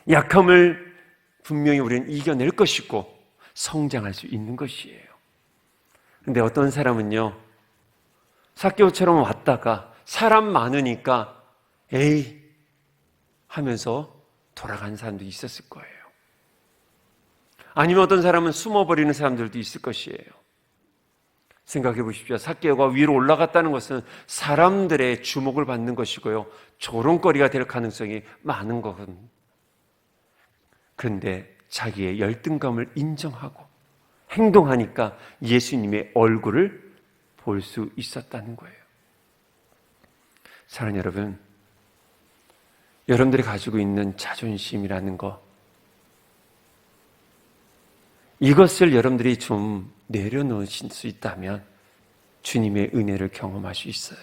약함을 분명히 우리는 이겨낼 것이고 성장할 수 있는 것이에요. 그런데 어떤 사람은요, 삭개오처럼 왔다가 사람 많으니까 에이 하면서 돌아간 사람도 있었을 거예요. 아니면 어떤 사람은 숨어버리는 사람들도 있을 것이에요. 생각해 보십시오. 삭개오가 위로 올라갔다는 것은 사람들의 주목을 받는 것이고요, 조롱거리가 될 가능성이 많은 거거든요. 그런데 자기의 열등감을 인정하고 행동하니까 예수님의 얼굴을 볼 수 있었다는 거예요. 사랑하는 여러분, 여러분들이 가지고 있는 자존심이라는 거, 이것을 여러분들이 좀 내려놓으실 수 있다면 주님의 은혜를 경험할 수 있어요.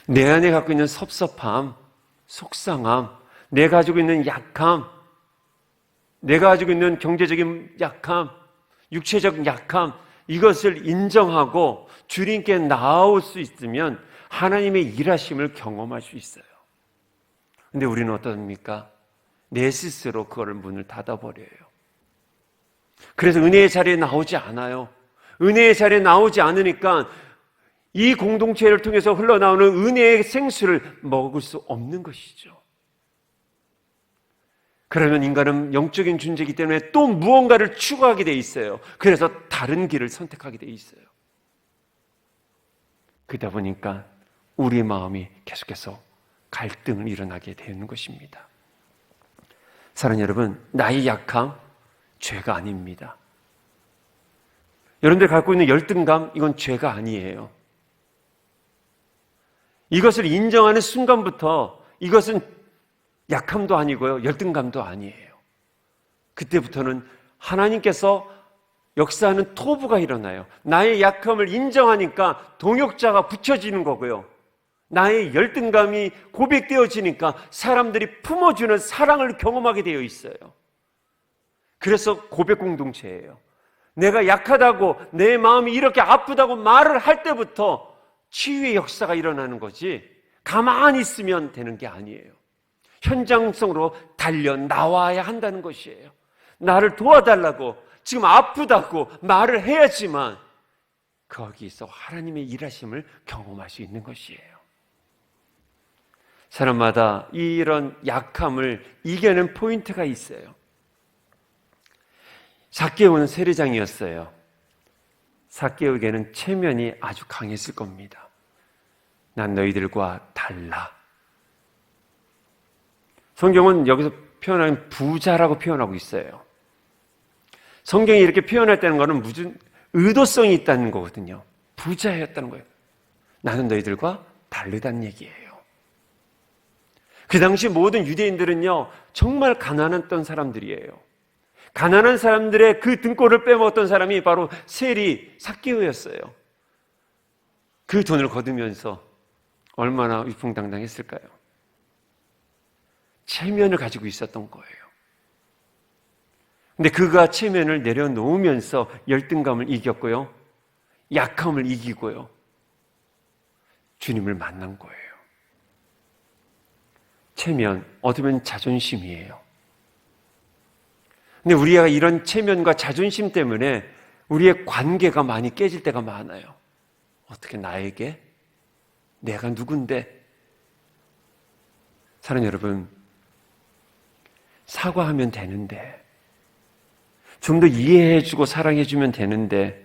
내 안에 갖고 있는 섭섭함, 속상함, 내가 가지고 있는 약함, 내가 가지고 있는 경제적인 약함, 육체적 약함, 이것을 인정하고 주님께 나아올 수 있으면 하나님의 일하심을 경험할 수 있어요. 그런데 우리는 어떻습니까? 내 스스로 그거를 문을 닫아버려요. 그래서 은혜의 자리에 나오지 않아요. 은혜의 자리에 나오지 않으니까 이 공동체를 통해서 흘러나오는 은혜의 생수를 먹을 수 없는 것이죠. 그러면 인간은 영적인 존재이기 때문에 또 무언가를 추구하게 돼 있어요. 그래서 다른 길을 선택하게 돼 있어요. 그러다 보니까 우리의 마음이 계속해서 갈등을 일어나게 되는 것입니다. 사랑하는 여러분, 나의 약함, 죄가 아닙니다. 여러분들이 갖고 있는 열등감, 이건 죄가 아니에요. 이것을 인정하는 순간부터 이것은 약함도 아니고요, 열등감도 아니에요. 그때부터는 하나님께서 역사하는 토부가 일어나요. 나의 약함을 인정하니까 동역자가 붙여지는 거고요, 나의 열등감이 고백되어지니까 사람들이 품어주는 사랑을 경험하게 되어 있어요. 그래서 고백 공동체예요. 내가 약하다고, 내 마음이 이렇게 아프다고 말을 할 때부터 치유의 역사가 일어나는 거지, 가만히 있으면 되는 게 아니에요. 현장성으로 달려 나와야 한다는 것이에요. 나를 도와달라고, 지금 아프다고 말을 해야지만 거기서 하나님의 일하심을 경험할 수 있는 것이에요. 사람마다 이런 약함을 이겨낸 포인트가 있어요. 삭개오는 세리장이었어요. 삭개오에게는 체면이 아주 강했을 겁니다. 난 너희들과 달라. 성경은 여기서 표현하는 부자라고 표현하고 있어요. 성경이 이렇게 표현할 때는 거는 무슨 의도성이 있다는 거거든요. 부자였다는 거예요. 나는 너희들과 다르다는 얘기예요. 그 당시 모든 유대인들은요, 정말 가난했던 사람들이에요. 가난한 사람들의 그 등골을 빼먹었던 사람이 바로 세리 삭개오였어요. 그 돈을 거두면서 얼마나 위풍당당했을까요? 체면을 가지고 있었던 거예요. 근데 그가 체면을 내려놓으면서 열등감을 이겼고요, 약함을 이기고요, 주님을 만난 거예요. 체면, 어두면 자존심이에요. 근데 우리가 이런 체면과 자존심 때문에 우리의 관계가 많이 깨질 때가 많아요. 어떻게 나에게? 내가 누군데? 사랑하는 여러분, 사과하면 되는데, 좀 더 이해해주고 사랑해주면 되는데,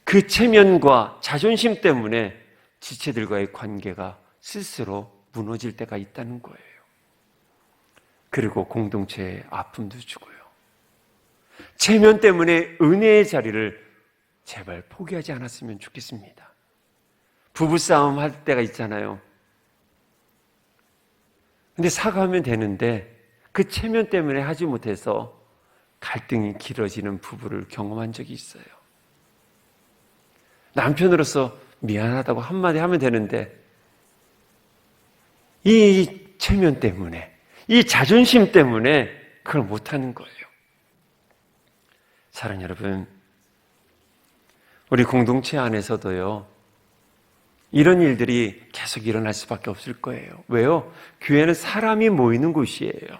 그 체면과 자존심 때문에 지체들과의 관계가 스스로 무너질 때가 있다는 거예요. 그리고 공동체에 아픔도 주고요. 체면 때문에 은혜의 자리를 제발 포기하지 않았으면 좋겠습니다. 부부싸움 할 때가 있잖아요. 근데 사과하면 되는데 그 체면 때문에 하지 못해서 갈등이 길어지는 부부를 경험한 적이 있어요. 남편으로서 미안하다고 한마디 하면 되는데 이 체면 때문에, 이 자존심 때문에 그걸 못하는 거예요. 사랑하는 여러분, 우리 공동체 안에서도요, 이런 일들이 계속 일어날 수밖에 없을 거예요. 왜요? 교회는 사람이 모이는 곳이에요.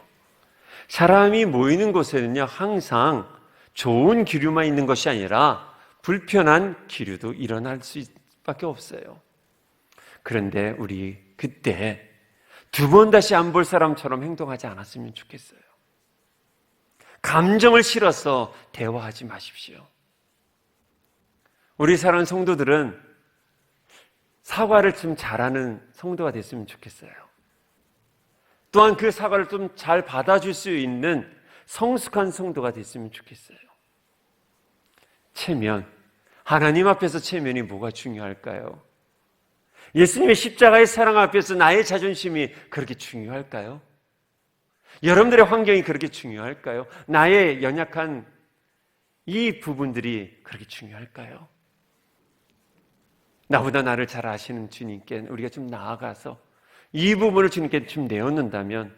사람이 모이는 곳에는요, 항상 좋은 기류만 있는 것이 아니라 불편한 기류도 일어날 수밖에 없어요. 그런데 우리 그때 두 번 다시 안 볼 사람처럼 행동하지 않았으면 좋겠어요. 감정을 실어서 대화하지 마십시오. 우리 사랑하는 성도들은 사과를 좀 잘하는 성도가 됐으면 좋겠어요. 또한 그 사과를 좀 잘 받아줄 수 있는 성숙한 성도가 됐으면 좋겠어요. 체면, 하나님 앞에서 체면이 뭐가 중요할까요? 예수님의 십자가의 사랑 앞에서 나의 자존심이 그렇게 중요할까요? 여러분들의 환경이 그렇게 중요할까요? 나의 연약한 이 부분들이 그렇게 중요할까요? 나보다 나를 잘 아시는 주님께 우리가 좀 나아가서 이 부분을 주님께 좀 내어놓는다면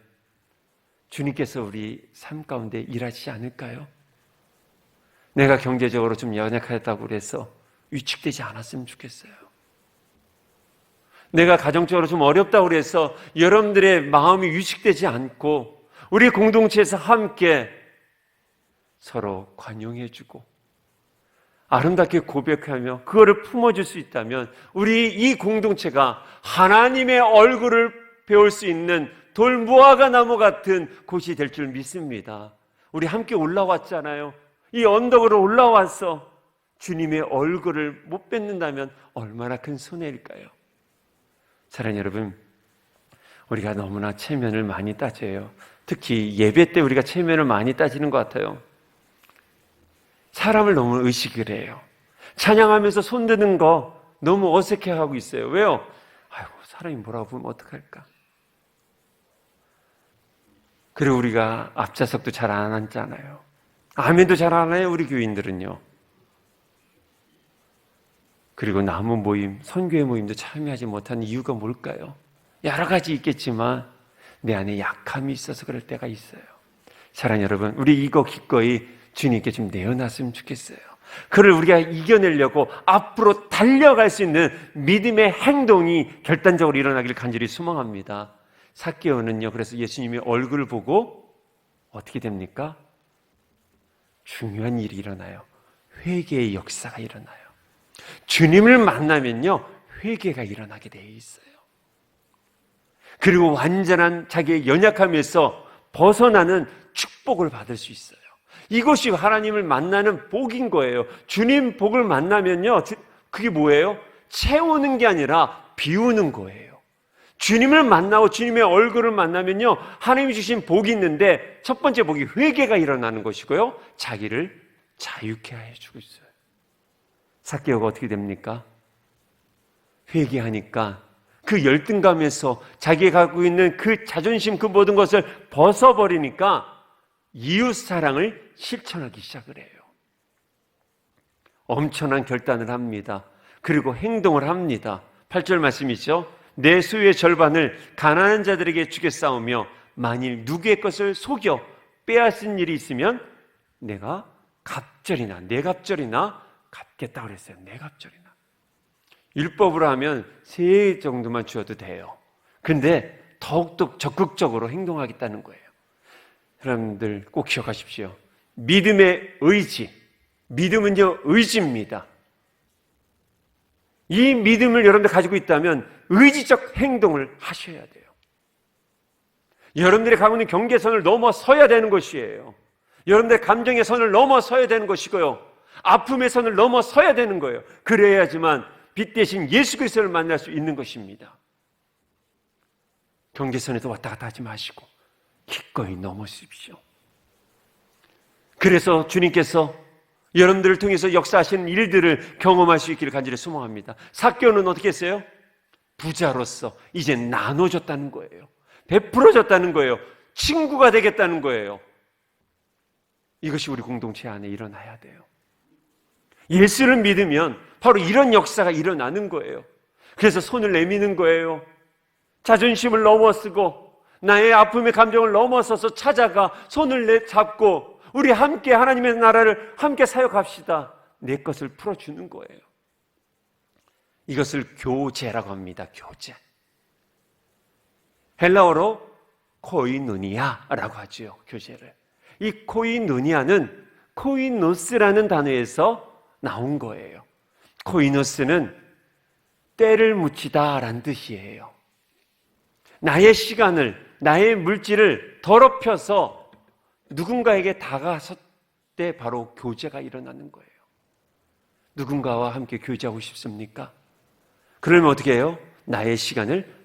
주님께서 우리 삶 가운데 일하시지 않을까요? 내가 경제적으로 좀 연약하다고 그래서 위축되지 않았으면 좋겠어요. 내가 가정적으로 좀 어렵다고 그래서 여러분들의 마음이 위축되지 않고 우리 공동체에서 함께 서로 관용해주고 아름답게 고백하며 그거를 품어줄 수 있다면 우리 이 공동체가 하나님의 얼굴을 배울 수 있는 돌무화과 나무 같은 곳이 될 줄 믿습니다. 우리 함께 올라왔잖아요. 이 언덕으로 올라와서 주님의 얼굴을 못 뵙는다면 얼마나 큰 손해일까요? 사랑하는 여러분, 우리가 너무나 체면을 많이 따져요. 특히 예배 때 우리가 체면을 많이 따지는 것 같아요. 사람을 너무 의식을 해요. 찬양하면서 손드는 거 너무 어색해하고 있어요. 왜요? 아이고, 사람이 뭐라고 보면 어떡할까? 그리고 우리가 앞좌석도 잘 안 앉잖아요. 아멘도 잘 안 해요, 우리 교인들은요. 그리고 나무 모임, 선교회 모임도 참여하지 못하는 이유가 뭘까요? 여러 가지 있겠지만 내 안에 약함이 있어서 그럴 때가 있어요. 사랑하는 여러분, 우리 이거 기꺼이 주님께 좀 내어놨으면 좋겠어요. 그를 우리가 이겨내려고 앞으로 달려갈 수 있는 믿음의 행동이 결단적으로 일어나길 간절히 소망합니다. 삭개오는요, 그래서 예수님의 얼굴을 보고 어떻게 됩니까? 중요한 일이 일어나요. 회개의 역사가 일어나요. 주님을 만나면요, 회개가 일어나게 되어 있어요. 그리고 완전한 자기의 연약함에서 벗어나는 축복을 받을 수 있어요. 이것이 하나님을 만나는 복인 거예요. 주님 복을 만나면요, 그게 뭐예요? 채우는 게 아니라 비우는 거예요. 주님을 만나고 주님의 얼굴을 만나면요, 하나님이 주신 복이 있는데 첫 번째 복이 회개가 일어나는 것이고요, 자기를 자유케 해주고 있어요. 삭개오가 어떻게 됩니까? 회개하니까 그 열등감에서 자기가 갖고 있는 그 자존심, 그 모든 것을 벗어버리니까 이웃 사랑을 실천하기 시작을 해요. 엄청난 결단을 합니다. 그리고 행동을 합니다. 8절 말씀이죠. 내 소유의 절반을 가난한 자들에게 주겠사오며 만일 누구의 것을 속여 빼앗은 일이 있으면 내가 갑절이나 내 갑절이나 갚겠다 그랬어요. 내 갑절이나. 율법으로 하면 3 정도만 주어도 돼요. 근데 더욱더 적극적으로 행동하겠다는 거예요. 여러분들 꼭 기억하십시오. 믿음의 의지, 믿음은요 의지입니다. 이 믿음을 여러분들 가지고 있다면 의지적 행동을 하셔야 돼요. 여러분들이 가고 있는 경계선을 넘어서야 되는 것이에요. 여러분들의 감정의 선을 넘어서야 되는 것이고요. 아픔의 선을 넘어서야 되는 거예요. 그래야지만 빛 대신 예수 그리스도를 만날 수 있는 것입니다. 경계선에서 왔다 갔다 하지 마시고 기꺼이 넘어서십시오. 그래서 주님께서 여러분들을 통해서 역사하시는 일들을 경험할 수 있기를 간절히 소망합니다. 삭개오는 어떻게 했어요? 부자로서 이제 나눠줬다는 거예요. 베풀어졌다는 거예요. 친구가 되겠다는 거예요. 이것이 우리 공동체 안에 일어나야 돼요. 예수를 믿으면 바로 이런 역사가 일어나는 거예요. 그래서 손을 내미는 거예요. 자존심을 넘어서고 나의 아픔의 감정을 넘어서서 찾아가 손을 잡고 우리 함께 하나님의 나라를 함께 사역합시다. 내 것을 풀어주는 거예요. 이것을 교제라고 합니다. 교제. 헬라어로 코이누니아라고 하죠. 교제를. 이 코이누니아는 코이노스라는 단어에서 나온 거예요. 코이노스는 때를 묻히다라는 뜻이에요. 나의 시간을, 나의 물질을 더럽혀서 누군가에게 다가섰을 때 바로 교제가 일어나는 거예요. 누군가와 함께 교제하고 싶습니까? 그러면 어떻게 해요? 나의 시간을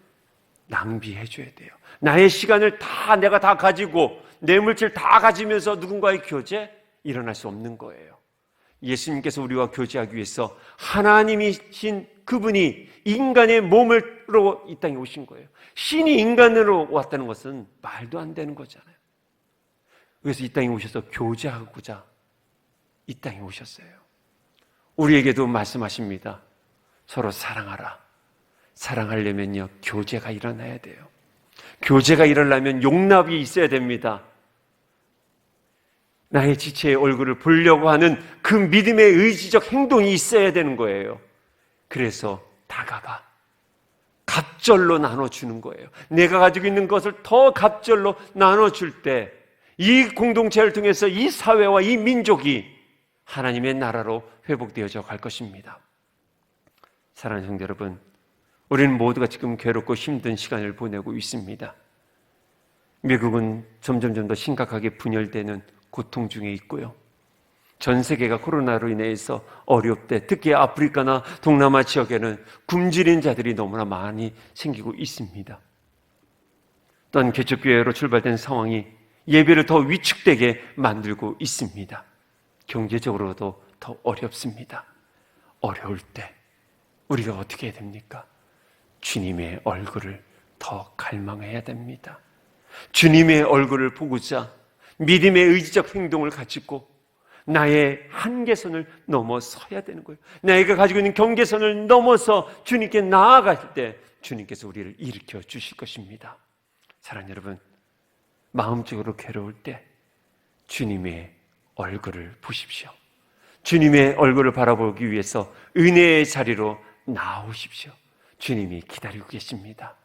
낭비해 줘야 돼요. 나의 시간을 내가 다 가지고 내 물질 다 가지면서 누군가의 교제 일어날 수 없는 거예요. 예수님께서 우리와 교제하기 위해서 하나님이신 그분이 인간의 몸으로 이 땅에 오신 거예요. 신이 인간으로 왔다는 것은 말도 안 되는 거잖아요. 그래서 이 땅에 오셔서 교제하고자 이 땅에 오셨어요. 우리에게도 말씀하십니다. 서로 사랑하라. 사랑하려면요 교제가 일어나야 돼요. 교제가 일어나면 용납이 있어야 됩니다. 나의 지체의 얼굴을 보려고 하는 그 믿음의 의지적 행동이 있어야 되는 거예요. 그래서 다가가 갑절로 나눠주는 거예요. 내가 가지고 있는 것을 더 갑절로 나눠줄 때 이 공동체를 통해서 이 사회와 이 민족이 하나님의 나라로 회복되어져 갈 것입니다. 사랑하는 성도 여러분, 우리는 모두가 지금 괴롭고 힘든 시간을 보내고 있습니다. 미국은 점점 더 심각하게 분열되는 고통 중에 있고요. 전 세계가 코로나로 인해서 어렵대. 특히 아프리카나 동남아 지역에는 굶주린 자들이 너무나 많이 생기고 있습니다. 또한 개척교회로 출발된 상황이 예배를 더 위축되게 만들고 있습니다. 경제적으로도 더 어렵습니다. 어려울 때 우리가 어떻게 해야 됩니까? 주님의 얼굴을 더 갈망해야 됩니다. 주님의 얼굴을 보고자 믿음의 의지적 행동을 가지고 나의 한계선을 넘어서야 되는 거예요. 내가 가지고 있는 경계선을 넘어서 주님께 나아갈 때 주님께서 우리를 일으켜 주실 것입니다. 사랑하는 여러분, 마음적으로 괴로울 때 주님의 얼굴을 보십시오. 주님의 얼굴을 바라보기 위해서 은혜의 자리로 나오십시오. 주님이 기다리고 계십니다.